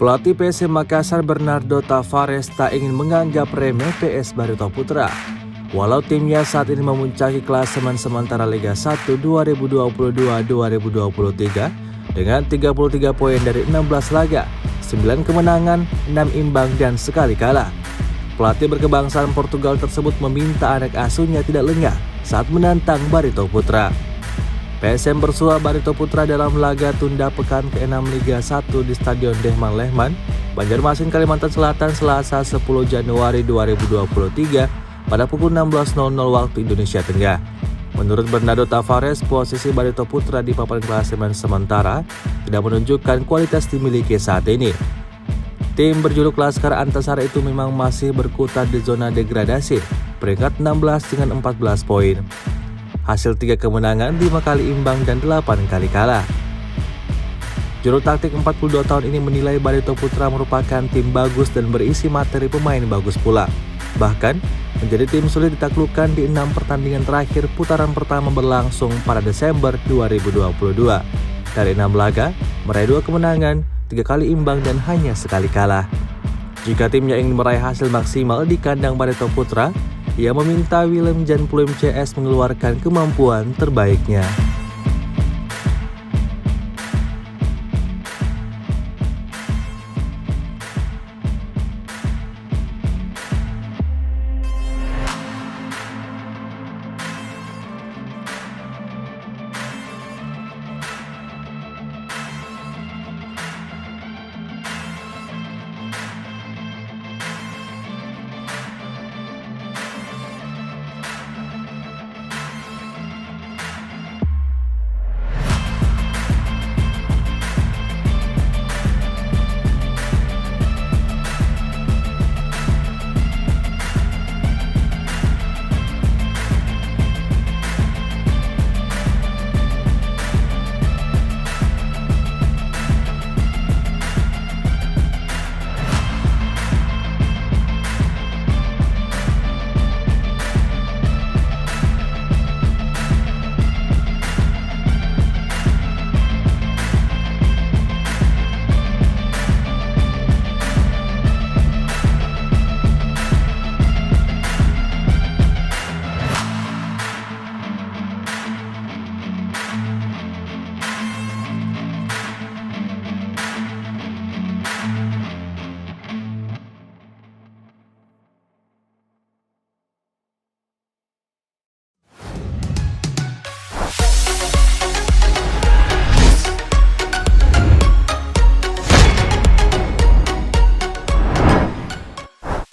Pelatih PSM Makassar Bernardo Tavares tak ingin menganggap remeh PS Barito Putra. Walau timnya saat ini memuncaki klasemen sementara Liga 1 2022-2023 dengan 33 poin dari 16 laga, 9 kemenangan, 6 imbang dan sekali kalah. Pelatih berkebangsaan Portugal tersebut meminta anak asuhnya tidak lengah saat menantang Barito Putra. PSM bersua Barito Putra dalam laga tunda pekan ke-6 Liga 1 di Stadion Dehman Lehman, Banjarmasin, Kalimantan Selatan, Selasa 10 Januari 2023 pada pukul 16.00 waktu Indonesia Tengah. Menurut Bernardo Tavares, posisi Barito Putra di papan klasemen sementara tidak menunjukkan kualitas dimiliki saat ini. Tim berjuluk Laskar Antasari itu memang masih berkutat di zona degradasi, peringkat 16 dengan 14 poin. Hasil 3 kemenangan, 5 kali imbang dan 8 kali kalah. Juru taktik 42 tahun ini menilai Barito Putra merupakan tim bagus dan berisi materi pemain bagus pula. Bahkan, menjadi tim sulit ditaklukkan di 6 pertandingan terakhir putaran pertama berlangsung pada Desember 2022. Dari 6 laga, meraih 2 kemenangan, 3 kali imbang dan hanya sekali kalah. Jika timnya ingin meraih hasil maksimal di kandang Barito Putra, ia meminta Willem Jan Pluim CS mengeluarkan kemampuan terbaiknya.